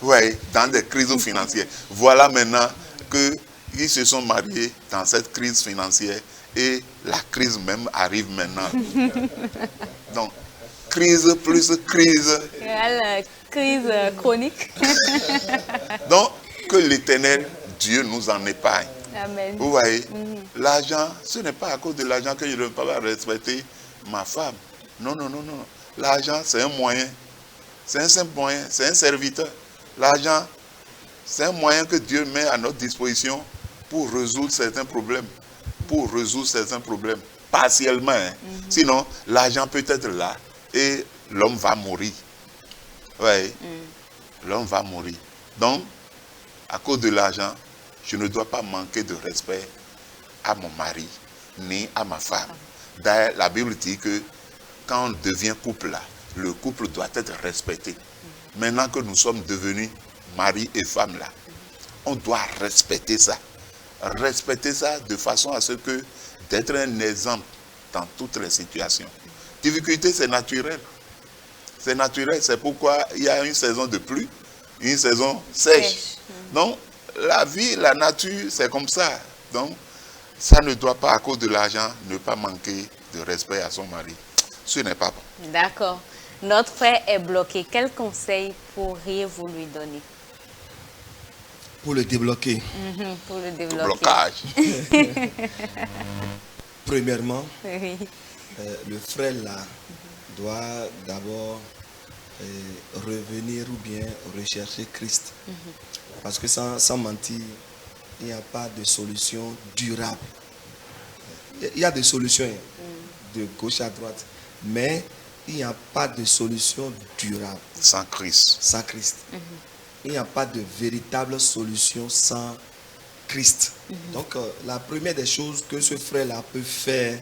Vous voyez? Dans des crises financières. Voilà maintenant qu'ils se sont mariés dans cette crise financière et la crise même arrive maintenant. Donc, crise plus crise. La crise chronique. Donc, que l'Éternel Dieu nous en épargne. Amen. Vous voyez, l'argent, ce n'est pas à cause de l'argent que je ne peux pas respecter ma femme. Non, non, non, non. L'argent, c'est un moyen. C'est un simple moyen. C'est un serviteur. L'argent, c'est un moyen que Dieu met à notre disposition pour résoudre certains problèmes. Pour résoudre certains problèmes. Partiellement. Hein. Sinon, l'argent peut être là et l'homme va mourir. Vous voyez, l'homme va mourir. Donc, à cause de l'argent, je ne dois pas manquer de respect à mon mari, ni à ma femme. D'ailleurs, la Bible dit que quand on devient couple, là, le couple doit être respecté. Maintenant que nous sommes devenus mari et femme, là, on doit respecter ça. Respecter ça de façon à ce que d'être un exemple dans toutes les situations. Difficulté, c'est naturel. C'est naturel, c'est pourquoi il y a une saison de pluie, une saison sèche. Donc, la vie, la nature, c'est comme ça. Donc, ça ne doit pas, à cause de l'argent, ne pas manquer de respect à son mari. Ce n'est pas bon. D'accord. Notre frère est bloqué. Quel conseil pourriez-vous lui donner? Pour le débloquer. Pour le débloquer. Blocage. Premièrement, Oui. le frère là doit d'abord revenir ou bien rechercher Christ. Parce que sans mentir, il n'y a pas de solution durable. Il y a des solutions de gauche à droite, mais il n'y a pas de solution durable Sans Christ. sans Christ. Il n'y a pas de véritable solution sans Christ. Donc, la première des choses que ce frère-là peut faire,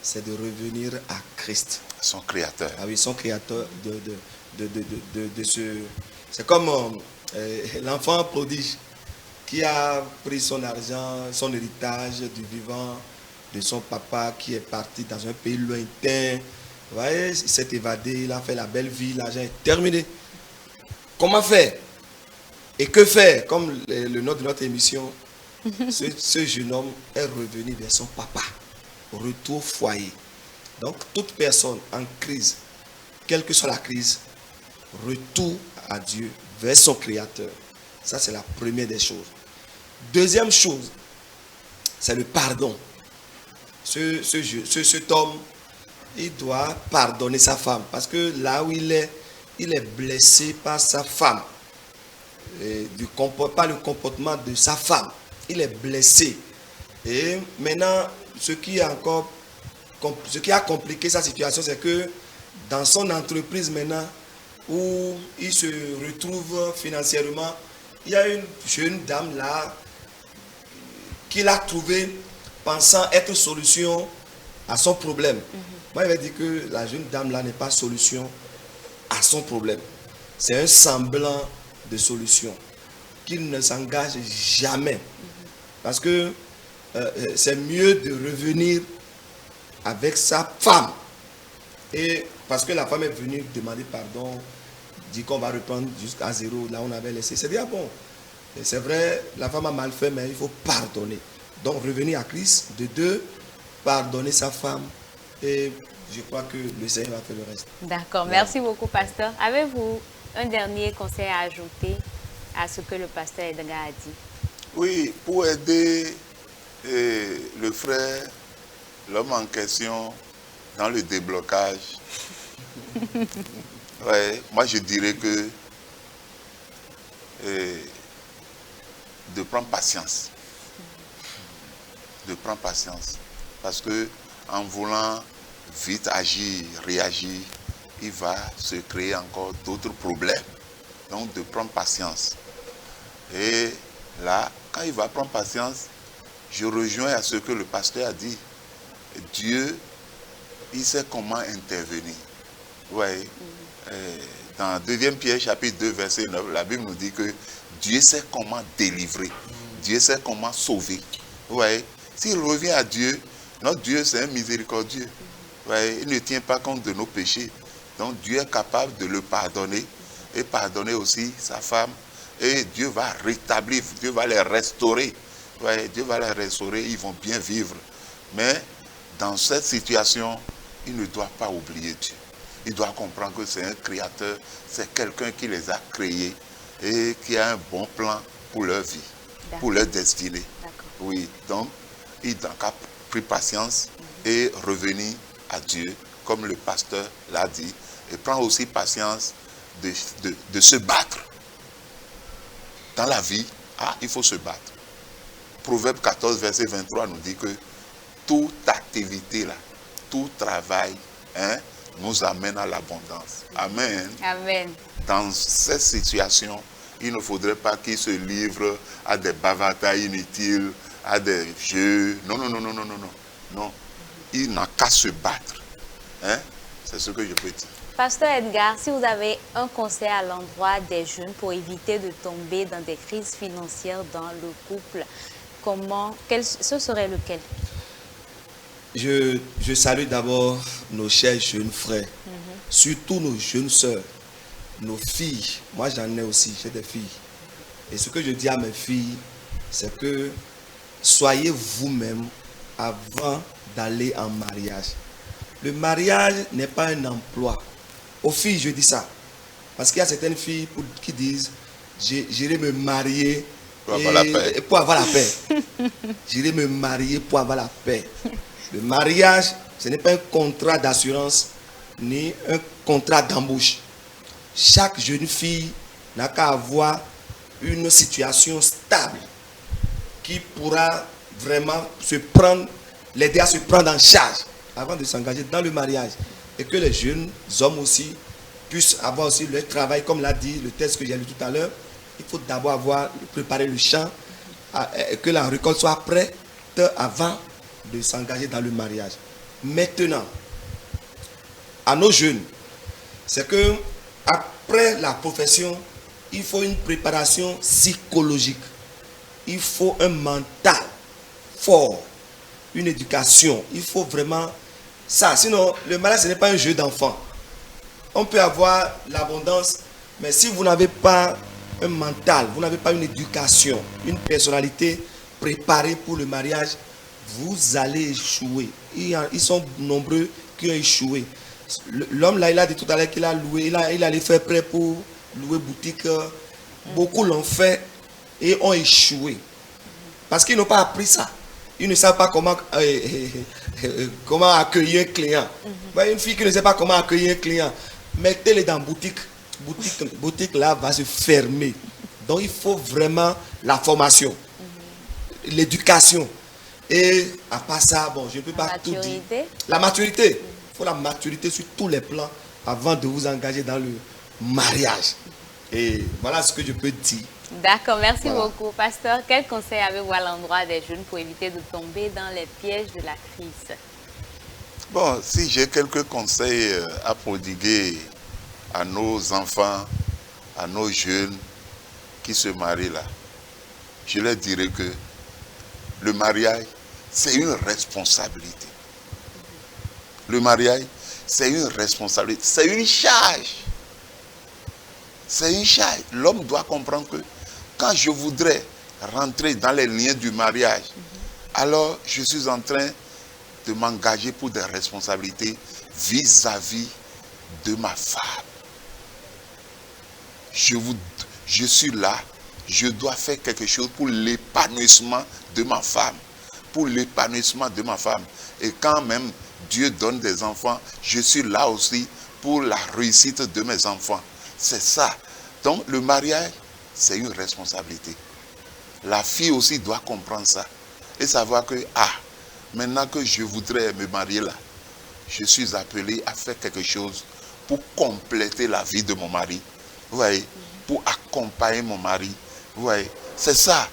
c'est de revenir à Christ. Son créateur. Ah oui, son créateur de ce... C'est comme l'enfant prodige qui a pris son argent, son héritage du vivant de son papa qui est parti dans un pays lointain. Vous voyez, il s'est évadé, il a fait la belle vie, l'argent est terminé. Comment faire? Et que faire? Comme le nom de notre émission, ce jeune homme est revenu vers son papa. Retour au foyer. Donc, toute personne en crise, quelle que soit la crise, retour à Dieu, vers son Créateur. Ça, c'est la première des choses. Deuxième chose, c'est le pardon. Cet homme, il doit pardonner sa femme. Parce que là où il est blessé par sa femme. Pas le comportement de sa femme. Il est blessé. Et maintenant, ce qui a compliqué sa situation, c'est que dans son entreprise maintenant, où il se retrouve financièrement, il y a une jeune dame là qu'il a trouvée pensant être solution à son problème. Moi, il va dire que la jeune dame là n'est pas solution à son problème. C'est un semblant de solution qu'il ne s'engage jamais. Parce que c'est mieux de revenir avec sa femme. Et parce que la femme est venue demander pardon, dit qu'on va reprendre jusqu'à zéro, là où on avait laissé. C'est bien bon. C'est vrai, la femme a mal fait, mais il faut pardonner. Donc revenir à Christ, de deux, pardonner sa femme. Et je crois que le Seigneur va faire le reste. D'accord, merci beaucoup, pasteur. Avez-vous un dernier conseil à ajouter à ce que le pasteur Edgar a dit? Oui, pour aider le frère, l'homme en question, dans le déblocage, ouais, moi je dirais que de prendre patience. De prendre patience. Parce que en voulant vite agir, réagir, il va se créer encore d'autres problèmes. Donc de prendre patience. Et là, quand il va prendre patience, je rejoins à ce que le pasteur a dit. Dieu, il sait comment intervenir. Ouais. Dans 2 Pierre chapitre 2 verset 9, la Bible nous dit que Dieu sait comment délivrer. Dieu sait comment sauver. Ouais. S'il revient à Dieu, notre Dieu c'est un miséricordieux. Ouais. Il ne tient pas compte de nos péchés. Donc Dieu est capable de le pardonner et pardonner aussi sa femme. Et Dieu va rétablir, Dieu va les restaurer. Ouais, Dieu va les restaurer, ils vont bien vivre. Mais dans cette situation, il ne doit pas oublier Dieu. Il doit comprendre que c'est un créateur, c'est quelqu'un qui les a créés et qui a un bon plan pour leur vie, pour leur destinée. Oui, donc il n'a qu'à prendre patience et revenir à Dieu, comme le pasteur l'a dit, et prendre aussi patience de se battre. Dans la vie, il faut se battre. Proverbe 14, verset 23 nous dit que toute activité, là, tout travail nous amène à l'abondance. Amen. Amen. Dans cette situation, il ne faudrait pas qu'il se livre à des bavatailles inutiles, à des jeux. Non, non, non, non, non, non, non. Non. Il n'a qu'à se battre. C'est ce que je peux dire. Pasteur Edgar, si vous avez un conseil à l'endroit des jeunes pour éviter de tomber dans des crises financières dans le couple, ce serait lequel? Je salue d'abord nos chers jeunes frères, surtout nos jeunes sœurs, nos filles. Moi j'en ai aussi, j'ai des filles. Et ce que je dis à mes filles, c'est que soyez vous-même avant d'aller en mariage. Le mariage n'est pas un emploi. Aux filles, je dis ça. Parce qu'il y a certaines filles qui disent j'irai me marier pour avoir la paix. J'irai me marier pour avoir la paix. Le mariage, ce n'est pas un contrat d'assurance ni un contrat d'embauche. Chaque jeune fille n'a qu'à avoir une situation stable qui pourra vraiment l'aider à se prendre en charge avant de s'engager dans le mariage. Et que les jeunes hommes aussi puissent avoir aussi leur travail, comme l'a dit le texte que j'ai lu tout à l'heure. Il faut d'abord préparer le champ, que la récolte soit prête avant de s'engager dans le mariage. Maintenant, à nos jeunes, c'est que après la profession, il faut une préparation psychologique. Il faut un mental fort, une éducation. Il faut vraiment ça. Sinon, le mariage, ce n'est pas un jeu d'enfant. On peut avoir l'abondance, mais si vous n'avez pas un mental, vous n'avez pas une éducation, une personnalité, préparer pour le mariage, vous allez échouer. Ils sont nombreux qui ont échoué. L'homme là, il a dit tout à l'heure qu'il a loué, il allait faire prêt pour louer boutique. Beaucoup l'ont fait et ont échoué. Parce qu'ils n'ont pas appris ça. Ils ne savent pas comment accueillir un client. Une fille qui ne sait pas comment accueillir un client, mettez-les dans boutique. Boutique là va se fermer. Donc il faut vraiment la formation, l'éducation. Et à part ça, bon, je ne peux pas tout dire. La maturité. Il faut la maturité sur tous les plans avant de vous engager dans le mariage. Et voilà ce que je peux dire. D'accord, merci beaucoup. Pasteur, quel conseil avez-vous à l'endroit des jeunes pour éviter de tomber dans les pièges de la crise? Bon, si j'ai quelques conseils à prodiguer à nos enfants, à nos jeunes qui se marient là, je leur dirais que le mariage, c'est une responsabilité. Le mariage, c'est une responsabilité, c'est une charge. C'est une charge. L'homme doit comprendre que quand je voudrais rentrer dans les liens du mariage, alors je suis en train de m'engager pour des responsabilités vis-à-vis de ma femme. Je suis là, je dois faire quelque chose pour l'épanouissement de ma femme. Pour l'épanouissement de ma femme. Et quand même Dieu donne des enfants, je suis là aussi pour la réussite de mes enfants. C'est ça. Donc le mariage, c'est une responsabilité. La fille aussi doit comprendre ça. Et savoir que, maintenant que je voudrais me marier là, je suis appelé à faire quelque chose pour compléter la vie de mon mari. Vous voyez, pour accompagner mon mari. Vous voyez, c'est ça.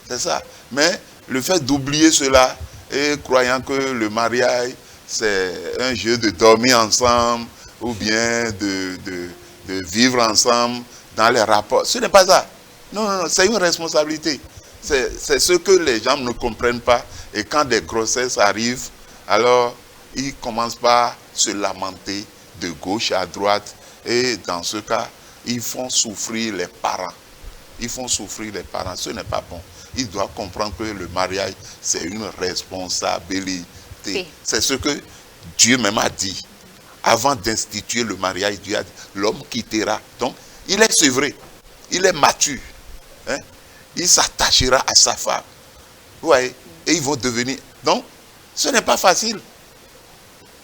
C'est ça. Mais le fait d'oublier cela et croyant que le mariage, c'est un jeu de dormir ensemble ou bien de vivre ensemble dans les rapports. Ce n'est pas ça. Non, non, non, c'est une responsabilité. C'est ce que les gens ne comprennent pas. Et quand des grossesses arrivent, alors ils commencent par se lamenter de gauche à droite. Et dans ce cas, ils font souffrir les parents. Ils font souffrir les parents. Ce n'est pas bon. Ils doivent comprendre que le mariage, c'est une responsabilité. C'est ce que Dieu même a dit. Avant d'instituer le mariage, Dieu a dit, l'homme quittera. Donc, il est sevré. Il est mature. Hein? Il s'attachera à sa femme. Vous voyez? Et ils vont devenir... Donc, ce n'est pas facile.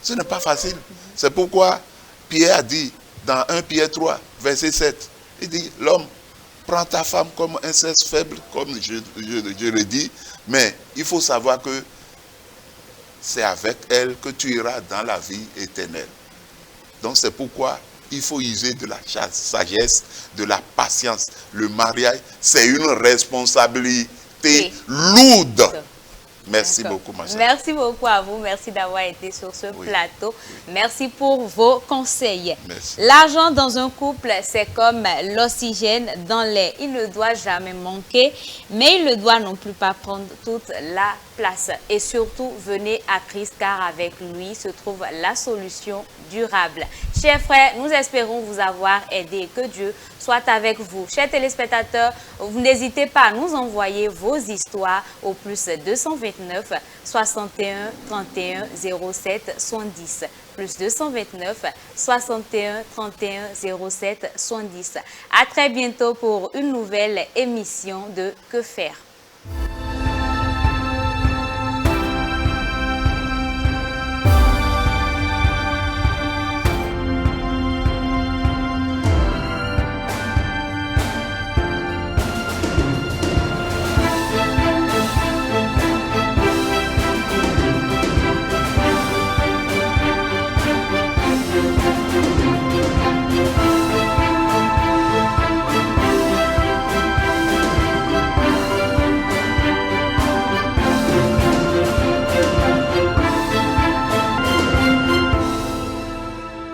Ce n'est pas facile. C'est pourquoi Pierre a dit, dans 1 Pierre 3, verset 7, il dit, l'homme, prends ta femme comme un sexe faible, comme je le dis, mais il faut savoir que c'est avec elle que tu iras dans la vie éternelle. Donc c'est pourquoi il faut user de la sagesse, de la patience. Le mariage, c'est une responsabilité lourde. Merci beaucoup, ma chère. Merci beaucoup à vous. Merci d'avoir été sur ce plateau. Merci pour vos conseils. L'argent dans un couple, c'est comme l'oxygène dans l'air. Il ne doit jamais manquer, mais il ne doit non plus pas prendre toute la place. Et surtout, venez à Christ, car avec lui se trouve la solution durable. Chers frères, nous espérons vous avoir aidé. Que Dieu soit avec vous. Chers téléspectateurs, vous n'hésitez pas à nous envoyer vos histoires au plus 229 61 31 07 70. Plus 229 61 31 07 70. À très bientôt pour une nouvelle émission de Que faire.